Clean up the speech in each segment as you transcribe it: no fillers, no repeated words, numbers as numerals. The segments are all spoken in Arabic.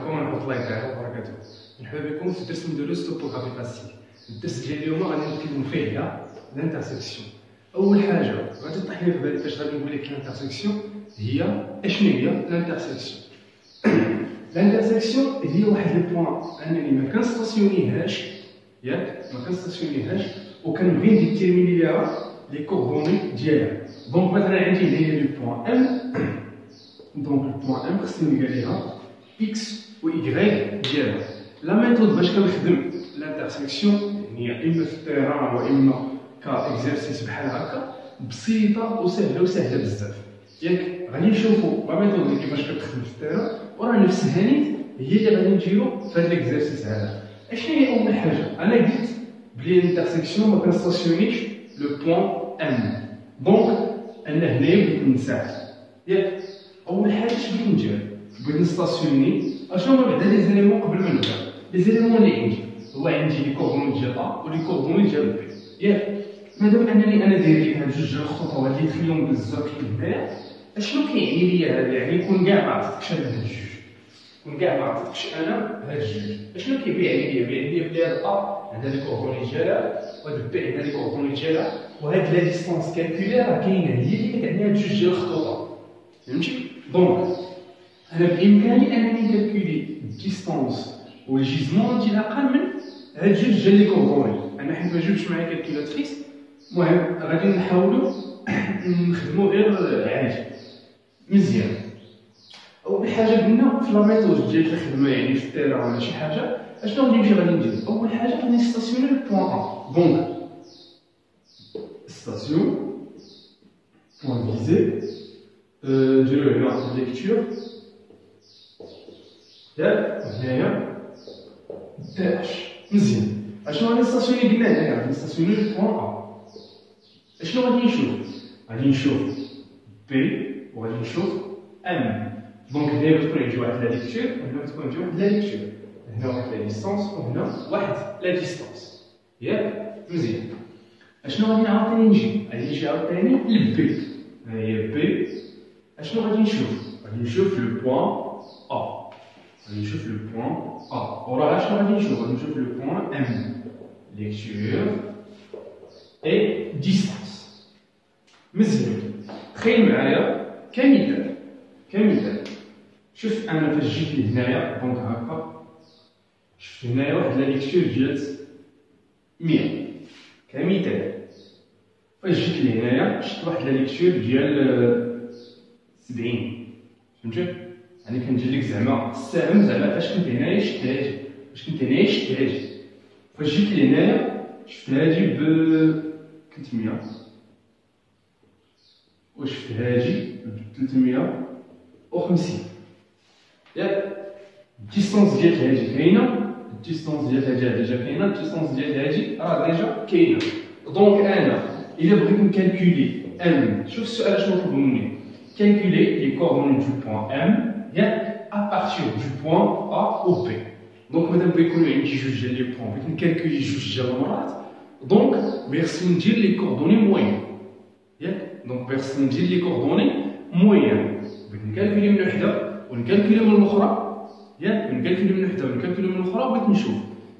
عليكم ورحمة الله تعالى وبركاته. مرحبا بكم في درس من دروس توبوغرافي بلاستيك. الدرس ديال اليوم غادي نتكلموا فيه على لانترسيكسيون. أول حاجة غادي تطيح لي في بالي فاش غادي نقول لك لانترسيكسيون هي أشنو هي لانترسيكسيون. لانترسيكسيون هي واحد البوان أنني ما كنستاسيونيهاش ياك ما كنستاسيونيهاش وكنبغي نديتيرميني ليها لي كوردوني ديالها. دونك مثلا عندي هنايا لو بوان ام، دونك البوان ام خصني نلقى ليها اكس و واي ديالها. لا ميثود باش كنخدم لانترسيكسيون يعني اما في التيران واما كاكزرسيس بحال هكا بسيطه وسهله بزاف ياك. غادي نشوفوا لا ميثود اللي كيفاش كتخدم في التيران وراه نفس هانيت هي اللي غادي نديرو في هذا الاكزرسيس هذا. اشنو هي اول حاجه؟ انا قلت بلي لانترسيكسيون ما كنستاسيونيش لو بوان ام، دونك انا هنايا بغيت نساعد ياك. اول حاجه اش بغيت ندير؟ بغيت نستاسيوني اشنو هما بعدا لي زيليمون قبل ما نبدا. لي زيليمون اللي عندي هو عندي لي كوردوني ديال ا و لي كوردوني ديال بي ياك. مادام انني انا داير لي هاد جوج ديال الخطوط وهاد لي تريونغل الزرقي هنايا، اشنو كيعني ليا هذا؟ يعني يكون كاع ما عرفتكش انا هاد الجوج، يكون كاع ما عرفتكش انا هاد الجوج. اشنو كيبيعني ليا؟ بيعني ليا بلي هاد ا عندها لي كوردوني ديالها وهاد بي عندها لي كوردوني ديالها، وهاد لا ديستونس كالكولي راه كاينه هي اللي كتعني هاد جوج ديال الخطوط. فهمتي؟ دونك انا بامكاني انني نكالكولي الديستونس والجيزمون ديال اقل من هاد جوج ديال لي كوردوني. انا حيت ما جبتش معايا كالكولاتريس، المهم غادي نحاولوا نخدموا غير عادي مزيان. اول حاجه قلنا في لا ميثود ديال الخدمه يعني في التيرا ولا شي حاجه، اشنو غادي ندير؟ اول حاجه غادي نستاسيوني البوان ا. دونك ستاسيون بوان فيزي نديرو هنا ليكتور ياك هنايا دي اش. مزيان. اشنو غادي نستاسيوني؟ قلنا هنايا غادي نستاسيوني البوان ا. اشنو غادي نشوف؟ غادي نشوف بي وغادي نشوف ام. دونك هنا غتكون عندي واحد لا ليكتور وهنا غتكون عندي واحد لا ليكتور، هنا واحد لا ديستونس وهنا واحد لا ديستونس ياك. مزيان. اشنو غادي عاوتاني نجي؟ غادي نجي عاوتاني لبي. ها هي بي. اشنو غادي نشوف؟ غادي نشوف لو بوان ا. غادي نشوف لو بوان ا. وراه اشنو غادي نشوف؟ غادي نشوف لو بوان ام. ليكتور اي ديستونس. مزيان. تخيل معايا كمثال. شوف انا فاش جيت لهنايا دونك هكا شفت هنايا واحد لا ليكتور ديال 100 كمثال. فاش جيت لهنايا شفت واحد لا ليكتور ديال 70. فهمتي؟ يعني كندير لك زعما السهم زعما فاش كنت هنايا شفت هادي، فاش جيت لهنايا شفت هادي ب كنت 100 وشفت هادي ب 350 ياك. الديستونس ديال هادي كاينه، الديستونس ديال هادي ديجا كاينه، الديستونس ديال هادي راه ديجا كاينه. دونك انا الا بغيت نكالكولي ام، شوف السؤال اشنو طلب مني؟ كالكولي لي كوردوني دو بوان ام ياك ا بارتير دو بوان ا او بي. دونك مادام بغيكونوا عندي جوج ديال لي بوان بغيت نكالكولي جوج ديال المرات، دونك خصني ندير لي كوردوني موين ياك. دونك خصني ندير لي كوردوني موين. بغيت نكالكولي من وحده ونكالكولي من الاخرى ياك، نكالكولي من وحده ونكالكولي من الاخرى، بغيت نشوف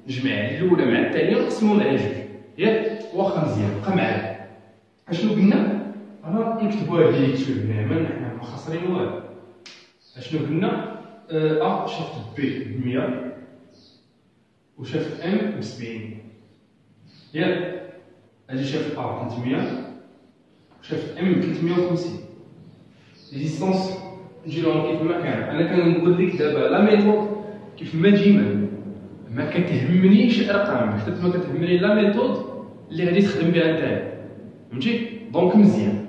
نجمع الاولى مع الثانيه ونقسمهم على جوج ياك. واخا مزيان بقى معايا. اشنو قلنا؟ راه نكتبوها هاد ليكتور هنا حنا ما خاسرين والو. اشنو قلنا؟ ا شافت بي ب 100 وشافت ام ب 70 ياك. هادي شافت ا 300 وشافت ام ب 350. لي ديستونس نديروهم كيف ما كان. انا كنقول لك دابا لا ميثود كيف ما ديما ما كتهمنيش الارقام حتى ما كتهمني لا ميثود اللي غادي تخدم بها نتايا. فهمتي؟ دونك مزيان.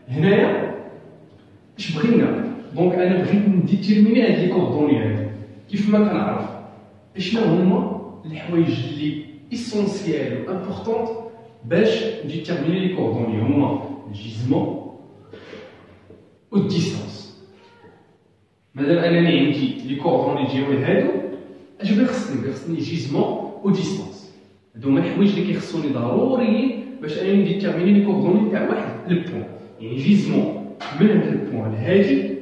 هنايا اش بغينا؟ دونك انا بغيت نديتيرميني هاد لي كوردوني هادي كيف ما كنعرف اشنو هما الحوايج اللي اسونسيال و امبورطونط باش نديتيرميني لي كوردوني. هما الجيزمون و الديستونس. مادام انني عندي لي كوردوني ديالي هادو اش بغي خصني جيزمون و ديستونس. هادو هما الحوايج اللي كيخصوني ضروريين باش انني نديتيرميني لي كوردوني تاع واحد البوان. يعني جيزمون من هاد البوان لهادي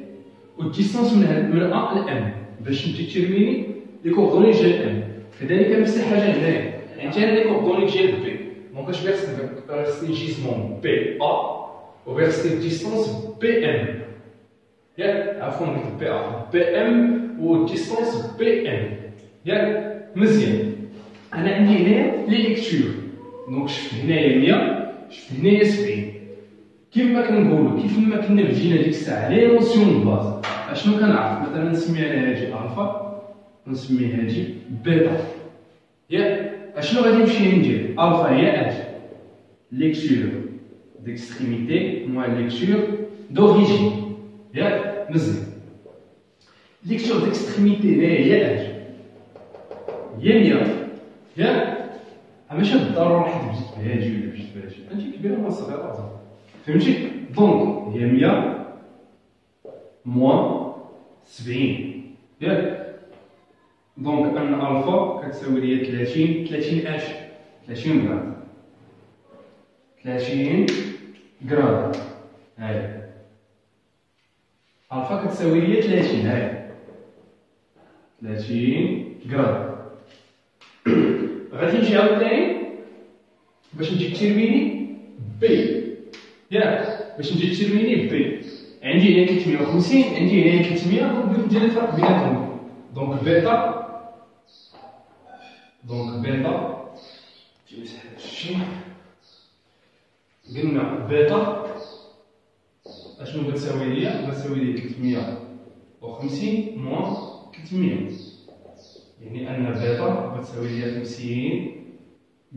والديستونس من ا لام. باش تيتيرميني لي كوردوني ديال ام. كذلك نفس الحاجه هنايا، عندي انا لي كوردوني ديال بي، دونك اش فيرسي جيزمون بي ا وفيرسي ديستونس بي ام. ياك عفوا قلت بي ا بي ام و ديستونس بي ام. ياك مزيان. انا عندي هنايا لي ليكتور، دونك شفت هنايا 100 شفت هنايا 70. كيما كنقولوا كيف ما كنا بدينا ديك الساعه لي نوسيون باز، اشنو كنعرف؟ مثلا نسمي انا هادي الفا ونسمي هادي بيتا. ياك اشنو غادي نمشي ندير؟ الفا هي هادي ليكتور ديكستريميتي موان ليكتور دوريجين. ياك مزيان. ليكتور ديكستريميتي هي هادي هي 100. ياك ماشي بالضروره حد بديت بهادي ولا بديت بهادي، هادي كبيره ولا صغيره فهمتي؟ دونك هي 100 موان 70. ياك دونك ان الفا كتساوي ليا 30 غرام 30 غرام. هاي الفا كتساوي ليا 30. هاي 30 غرام. غادي نجي عاوتاني باش نجي تيرميني بي. ياك باش نجي تيرميني بي عندي هنا 350 عندي هنا 300. دونك بغيت ندير الفرق بيناتهم. دونك بيتا تيمسح هادشي. قلنا بيتا اشنو بتساوي ليا؟ بتساوي لي 350 موان 300، يعني ان بيتا بتساوي ليا 50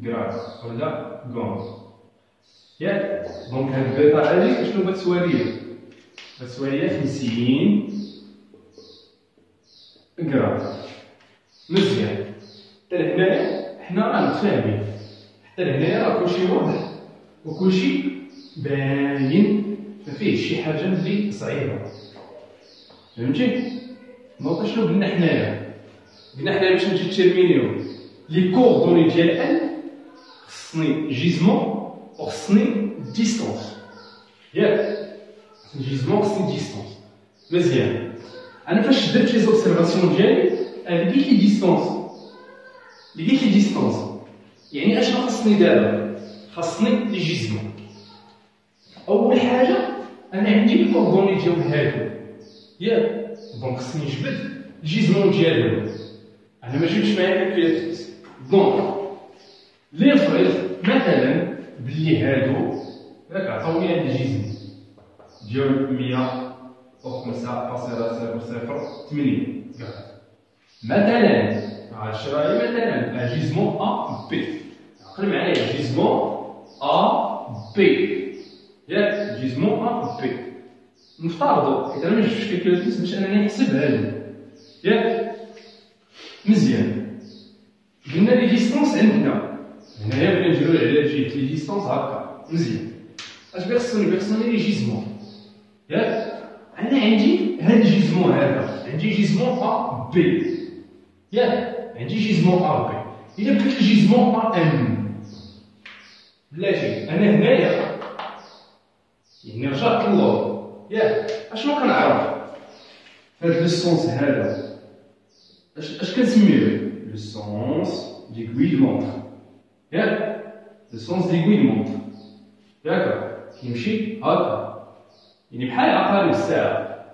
غرام ولا غون. ياك دونك هاد بيتا هادي اشنو بتساوي ليا؟ بتساوي ليا 50 غرام. مزيان. حتى لهنايا حنا راه متفاهمين، حتى لهنايا راه كلشي واضح وكلشي باين، مفيهش شي حاجه اللي صعيبه. فهمتي؟ دونك شنو قلنا حنايا؟ قلنا حنايا باش نجي تيرمينيو لي كوردوني ديال ال خصني جيزمون وخصني ديستونس. ياك جيزمون خصني ديستونس. مزيان. انا فاش درت لي زوبسيرفاسيون ديالي لقيت لي ديستونس، يعني اشنو خصني دابا؟ خصني لي جيزمون. اول حاجه انا عندي لي كوردوني ديال هادو. ياك دونك خصني نجبد الجيزمون ديالهم. انا ما جبتش معايا كالكوليتريس، دونك لنفرض مثلا بلي هادو ياك عطاوني هاد الجيزمون ديال 105.008 مثلا. هادشي راهي مثلا جيزمون ا بي. عقل معايا جيزمون ا بي. ياك جيزمون ا بي نفترضوا، حيت انا ما جبتش كالكوليتريس باش انني نحسبها لهم. ياك مزيان. قلنا لي ديستونس عندنا هنايا بغينا نديرو العلاج ديال لي ديستونس هكا. مزيان. اش بيرسوني لي جيزمون. ياك انا عندي هاد الجيزمون هذا، عندي جيزمون ا بي. ياك عندي جيزمون ا بي. الا بغيت الجيزمون ا ام بلاتي انا هنايا يعني رجعت للور. ياك اشنو كنعرف في هاد لو سونس هذا؟ اش كنسميوه؟ لو سونس ديغوي مونطر. ياك لو سونس ديغوي مونطر. ياك كيمشي هكا، يعني بحال عقارب الساعه.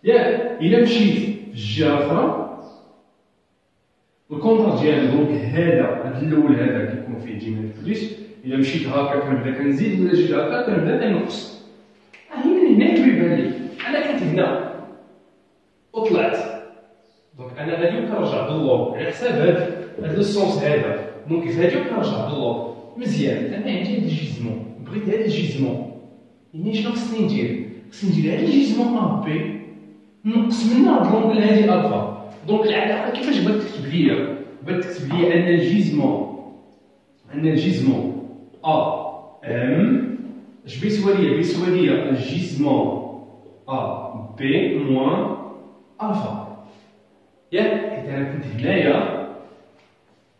ياك الا مشيت في الجهه الاخرى الكونطر ديالي، دونك هذا الاول هذا كيكون فيه ديما الفليس. الا مشيت هكا كنبدا كنزيد، ولا جيت هكا كنبدا كنقص. هي من هنا كيبان لي انا كنت هنا وطلعت، دونك انا غادي كنرجع باللور على حساب هاد لو سونس هذا. دونك في هادي كنرجع باللور. مزيان. انا عندي هاد الجيزمون، بغيت هاد الجيزمون، يعني شنو خصني ندير؟ خصني ندير هاد الجيزمون ا بي نقص منها هاد لونغل هادي الفا. دونك العلاقه كيفاش بغات تكتب ليا؟ بغات تكتب ليا ان الجيزمون ا ام اش بيسوى ليا؟ بيسوى ليا الجيزمون ا بي موان الفا. ياك حيت انا كنت هنايا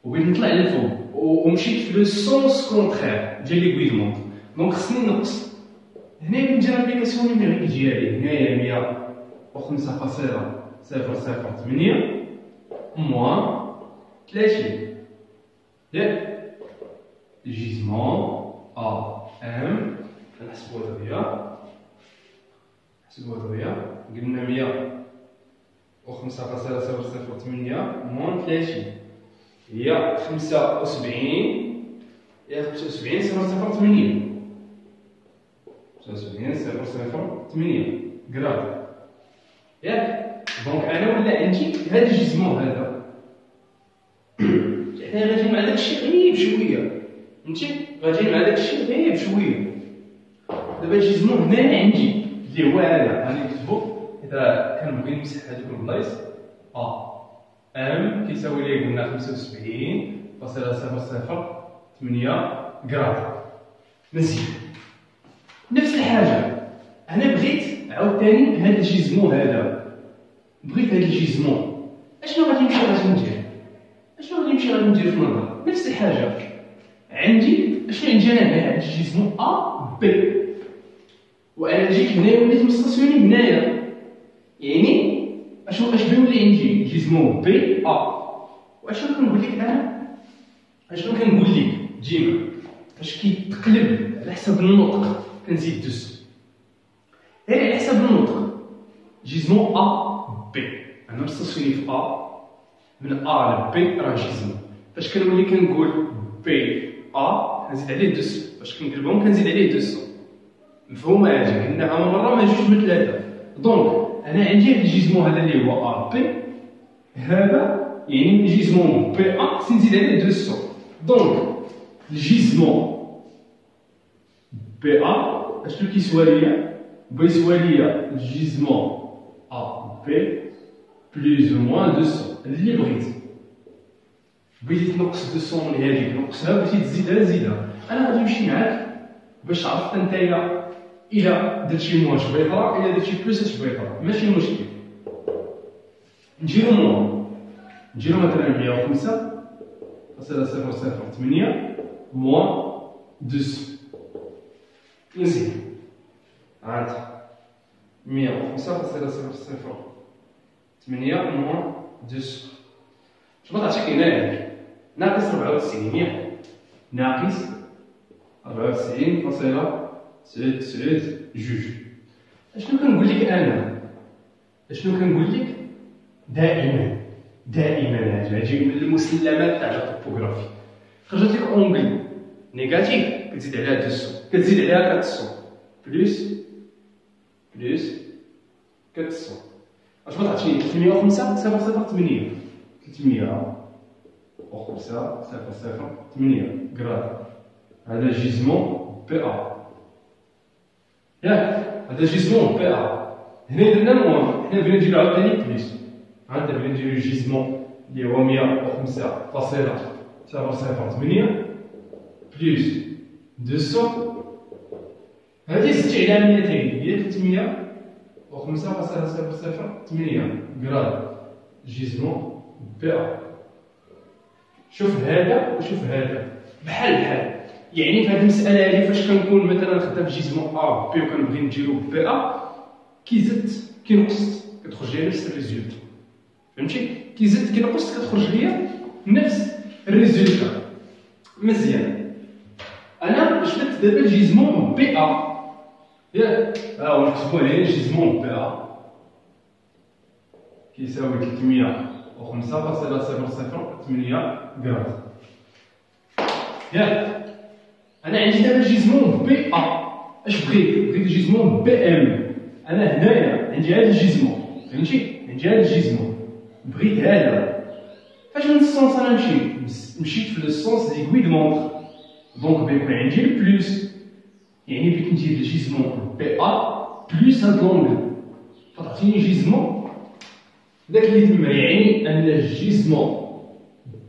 وبغيت نطلع للفوق ومشيت في لو سونس كونترير ديال لي كويدمون، دونك خصني نقص. هنا ندير ابليكاسيون نيميريك ديالي هنايا 0.08 موان 30 ياك الجيزمون AM نحسبوها دغيا قلنا 105.008 موان 30 هي 75 هي 75.008 غرام ياك دونك انا ولا عندي هذا الجيزمون هذا يعني غادي مع داكشي غير بشويه فهمتي غادي مع داكشي غير بشويه دابا الجيزمون هنا عندي اللي هو هذا غادي نكتبو اذا كنبغي نمسح هذوك البلايص ام كيساوي لي قلنا 75.008 غرام مزيان نفس الحاجه انا بغيت عاوتاني هذا الجيزمون هذا بغيت هذا الجيزمون اشنو غادي نمشي ندير في النظر نفس الحاجه عندي اشنو عندي انا هنا عندي الجيزمون بي وانا جيت هنايا وليت مستاسيوني هنايا يعني اش بيولي عندي جيزمون بي واشنو كنقول لك انا ديما فاش كيتقلب على حسب النطق كنزيد دوس غير على حسب النطق جيزمون بي انا مستاسيوني في من ل بي راه جيزمون فاش كنولي كنقول بي كنزيد عليه دوس فاش كنقلبهم كنزيد عليه دوس مفهومه هادي قلناها مره ما جوج من ثلاثه دونك انا عندي هاد الجيزمون هذا اللي هو بي هذا يعني جيزمون بي خصني نزيد عليه دوس دونك الجيزمون بي اشنو كيسوى ليا بيسوى ليا الجيزمون بي بلوز او موان 200 اللي بغيتي تنقص 200 من هذيك نقصها بغيتي تزيدها زيدها انا غادي نمشي معاك باش عرفت نتايا الا درتي موان شبيطره الا درتي بلوس شبيطره ماشي مشكل نديرو موان نديرو مثلا 105.008 موان 200 مزيان عاد 105.008 موان 200 شنو غتعطيك هنايا ناقص 94 ياك ناقص 94.992 اشنو كنقول لك انا دائما هاجي من المسلمات تاع الطوبوغرافي خرجت لك اونغلي نيجاتيف كتزيد عليها 200 كتزيد عليها 400 بلس 400 اش غتعطيني 305.008 غرام هذا جيزمون بي ياك هذا جيزمون بي هنا درنا موان حنا بغينا نديرو عاوتاني بليس عاد بغينا نديرو جيزمون اللي هو 105.008 بليس 200 هادي زدتي عليها 200 هي 305.008 غرام جيزمون بي شوف هذا وشوف هذا بحال يعني في هذه المساله هذه فاش كنكون مثلا خدام في جيزمون بي وكنبغي نديرو بي كيزيد كينقص كتخرج ليا نفس الريزولت فهمتي كيزيد كينقص كتخرج ليا نفس الريزولت مزيان انا شفت دابا الجيزمون بي ياك هو نكتبو عليه جيزمون بي كيساوي 305.008 غرام ياك انا عندي دابا جيزمون بي اش بغيت الجيزمون بي ام انا هنايا عندي هذا الجيزمون فهمتي عندي هذا الجيزمون بغيت هذا فاش من السونس انا مشيت في لو سونس دي غوي دو مونطر دونك بيكون عندي البلوس يعني بغيت ندير الجيزمون بي بلوس هاد لونغل فتعطيني جيزمون داك اللي تما يعني ان الجيزمون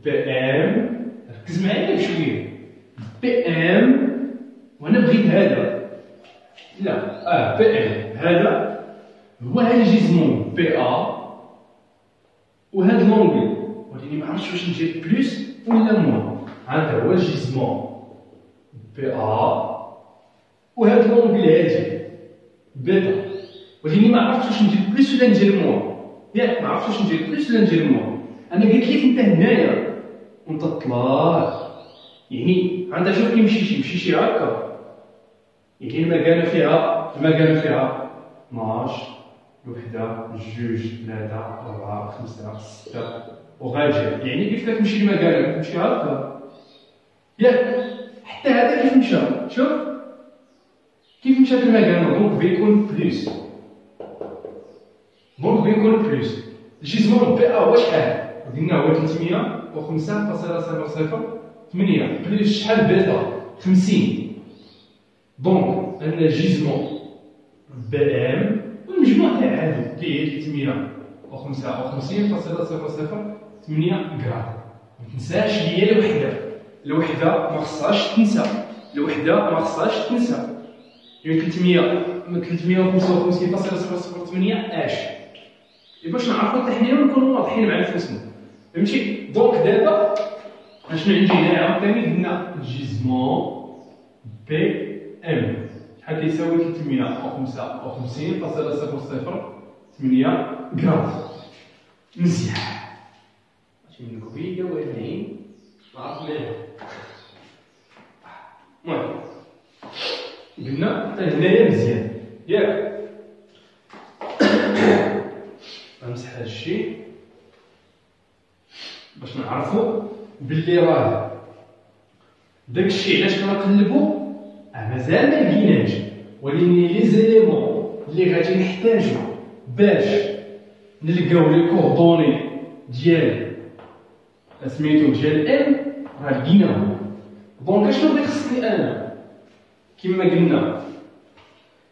بي ام ركز معايا بشويه بي ام وانا بغيت هذا لا بي ام هذا هو هذا الجيزمون بي وهذا لونغل ولكن ما عرفتش واش ندير بلوس ولا موان هذا هو الجيزمون بي وهذا لونغل هادي بيتا ولكن ما عرفتش واش ندير بلوس ولا ندير موان ياك ما عرفتش واش ندير بلوس ولا ندير موان. انا قلت لك انت هنايا وانت طلع، يعني عندها شوف يمشي شي هكا، يعني المكانه فيها 12 وحده جوج ثلاثه اربعه خمسه سته وغاجي، يعني كيف كتمشي المكانه كتمشي هكا ياك. حتى هذا كيف مشى، شوف كيف مشى في المكانه، دونك بيكون بلوس، دونك بيكون بلوس. الجيزمون بي ا هو شحال؟ قلنا هو 305.008 بلوس شحال بيتا 50. دونك عندنا جيزمون بي ام والمجموع تاعها اللي هي 355.008 غرام. ما تنساش هي الوحده ما خصهاش تنسى، يعني 355.008 اش. باش نعرفوا حتى حنايا ونكونوا واضحين مع نفسنا، فهمتي؟ دونك دابا اشنو عندي هنا عاوتاني؟ قلنا الجيزمون بي ام شحال كيساوي 355.008 غرام. مزيان ماشي من كوبيه والعين ما عرفت ليه. المهم قلنا حتى هنايا مزيان ياك. غنمسح هاد الشيء باش نعرفو بلي راه داك الشيء علاش كنقلبو مازال ما لقيناش، ولكن لي زيليمون اللي غادي نحتاجو باش نلقاو لي كوردوني ديال سميتو ديال ام راه لقيناهم. دونك اشنو تيخصني انا؟ كما قلنا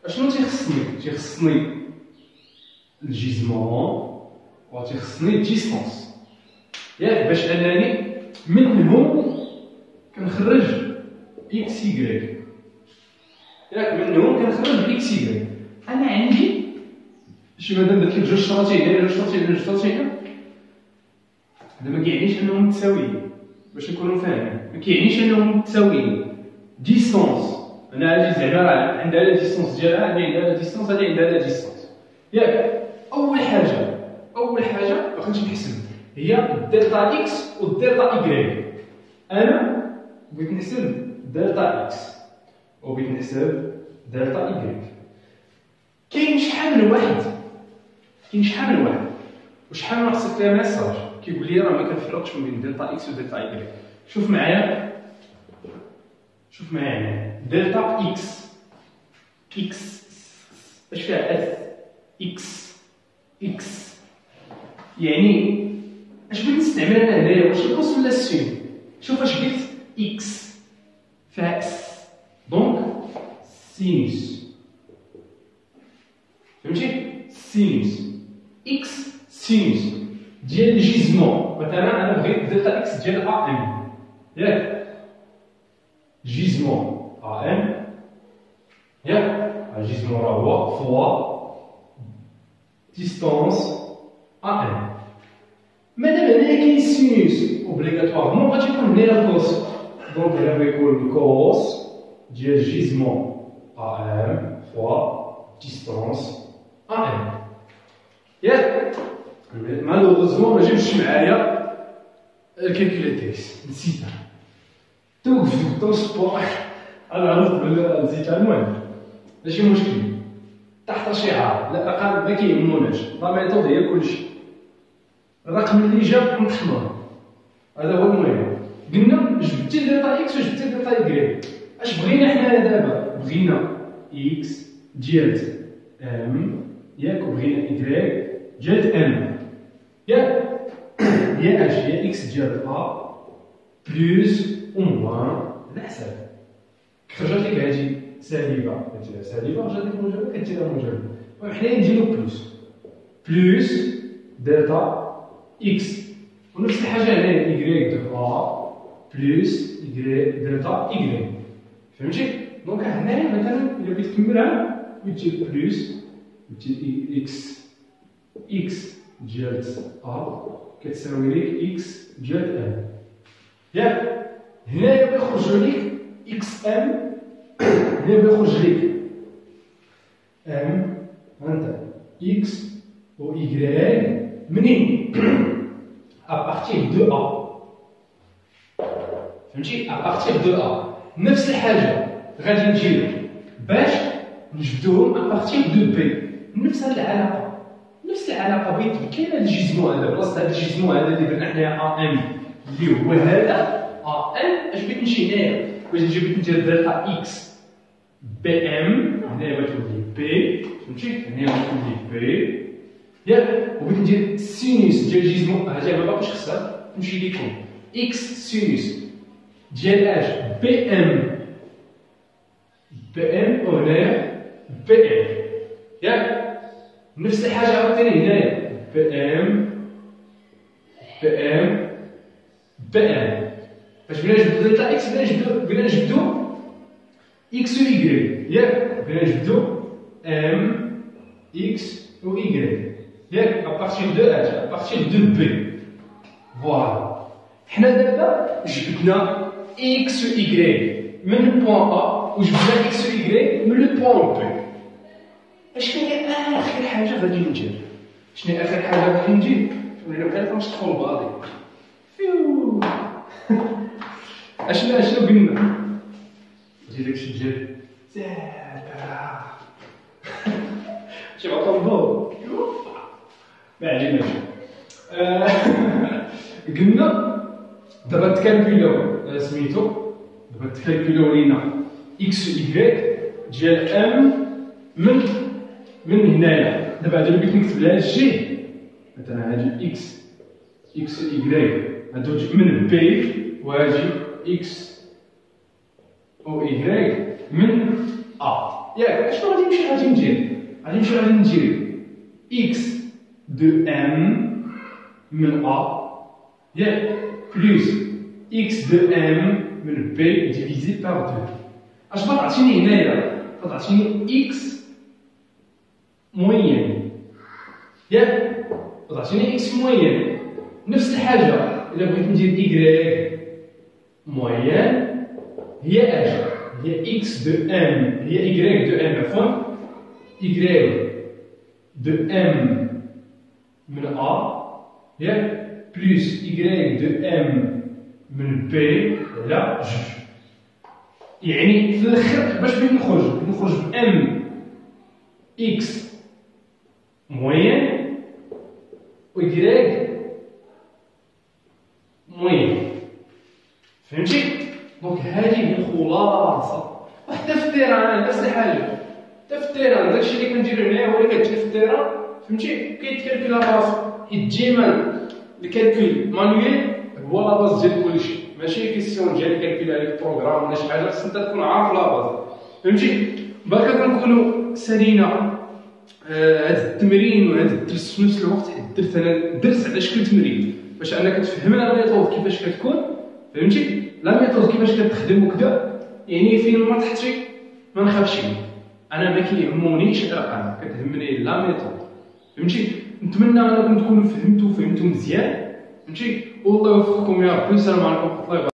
اشنو تيخصني الجيزمون وتيخصني الديستونس ياك، باش انني منهم كنخرج اكس يكريك ياك، منهم كنخرج اكس يكريك. انا عندي شي مادام درت لك جوج شراطين هذا ما كيعنيش انهم متساويين، باش نكونوا فاهمين ما كيعنيش انهم متساويين. ديستونس انا هادي زعما راه عندها لا ديستونس ديالها، هادي عندها لا ديستونس، هادي عندها لا ديستونس ياك. اول حاجه باغيت نحسب هي الدلتا اكس والدلتا ايكغيك. انا بغيت نحسب دلتا اكس وبغيت نحسب دلتا ايكغيك. كاين شحال من واحد وشحال ناقص ليا ميساج كيقول لي راه ما كنفرقش ما بين دلتا اكس ودلتا ايكغيك. شوف معايا هنا دلتا اكس اش فيها اف اكس يعني اش بغيت نستعمل انا هنايا؟ واش الكوس ولا السين؟ شوف اش قلت اكس فيها اس، دونك سينوس، فهمتي؟ سينوس اكس سينوس ديال الجيزمون. مثلا انا بغيت دلتا اكس ديال ا ام ياك، جيزمون ا ام ياك، الجيزمون راه هو فوا ديستونس ا ام. مادام هنايا كاين سينوس اوبليغاتوارمون غادي يكون هنايا الكوس، دونك هنا غيكون الكوس ديال جيزمون ا ام فوا ديستونس ا ام ياك. مالوغوزمون ما جابش معايا الكالكولاتريس، نسيتها توقف في السبور. انا عرفت بلي نسيتها، المهم ماشي مشكل، تحت شعار الارقام ما كيهموناش، لا ميثود هي كلشي. الرقم اللي جاب متحمر هذا هو المهم. قلنا جبتي دلتا اكس وجبتي دلتا ايكغيك. اش بغينا حنا دابا؟ بغينا اكس ديال ام ياك، وبغينا ايكغيك ديال ام ياك. هي اش؟ هي اكس ديال ا بلوس او موان على حساب خرجت لك هادي سالبه، كديرها سالبه خرجت لك موجبه كديرها موجبه. المهم حنايا نديرو بلوس دلتا اكس، ونفس الحاجه هنايا ايكغيك دو ا بلوس ايكغيك دلتا ايكغيك، فهمتي؟ دونك هنايا مثلا الا بغيت تكملها بغيت بلوس اكس ديال ا كتساوي لك اكس ديال ام ياك. هنايا بيخرج لك اكس ام، هنا بيخرج لك ام هانتا اكس و ايكغيك منين ابارتيغ دو ا فهمتي ابارتيغ دو ا نفس الحاجه غادي نديرو باش نجبدوهم ابارتيغ دو بي نفس هاد العلاقه نفس العلاقه بين كاين هاد الجيزمون هذا بلاصه هاد الجيزمون هذا اللي درنا حنايا ا ام اللي هو هذا ا ام اش بغيت نمشي هنايا باش بغيت ندير دلتا اكس بي ام هنايا غتولي بي فهمتي هنايا غتولي بي ياك وبغيت ندير السينوس ديال الجيزمون هذا ما باقيش خصها تمشي ليكم اكس سينوس ديال اش بي ام وهنايا بي ام ياك نفس الحاجه عاوتاني هنايا بي ام باش بغينا نجبدو دلتا اكس بغينا نجبدو اكس و ايكغيك ياك بغينا نجبدو ام اكس و ايكغيك ياك ابارتيغ دو اش ابارتيغ دو بي فوالا حنا دابا جبدنا اكس و ايكغيك من البوان ا وجبدنا اكس و ايكغيك من البوان بي اشنو هي اخر حاجه غادي ندير شنو هي اخر حاجه غادي ندير انا بقيت نشطحو الباضي فيو اشنو قلنا جي داكشي ديال شي عطربو ما عليناش قلنا دابا تكالكولاو سميتو دابا تكالكولاو لينا اكس و ايكغيك ديال ام من هنايا دابا هادو اللي بغيت نكتب لها جي مثلا هادي اكس و ايكغيك هادو من بي وهادي اكس و ايكغيك من ا ياك اشنو غادي ندير اكس دو ام من ا ياك بلس اكس دو ام من بي ديفيزي بار 2 اش تعطيني هنايا تعطيني اكس موين ياك تعطيني اكس موين نفس الحاجه الا بغيت ندير ايكغيك موين هي اش هي اكس دو ام هي ايكغيك دو ام عفوا ايكغيك دو ام من ا ياك بلس ايكغيك دو ام من بي على جوج يعني في الاخر باش بغيت نخرج بام اكس موين و ايكغيك موين فهمتي دونك هذه هي الخلاصه وحتى في التيران نفس الحاجه حتى في التيران داكشي اللي كندير هنايا هو اللي كتجي في التيران فهمتي كيتكالكولا راسو حيت ديما الكالكول مانويل هو لا باز ديال كلشي ماشي كيسيون ديال كالكول عليك بروغرام ولا شي حاجه خصك انت تكون عارف لا باز فهمتي باقا كنكونوا سالينا هذا التمرين وهذا الدرس في نفس الوقت حيت درت انا درس على شكل تمرين باش انك تفهم لا ميثود كيفاش كتكون فهمتي لا ميثود كيفاش كتخدم وكذا يعني فين ما تحطي ما نخافش انا ما كيهمونيش الارقام كتهمني لا ميثود فهمتي نتمنى انكم تكونوا فهمتوا مزيان فهمتي والله يوفقكم يا ربي السلام عليكم ورحمه الله وبركاته.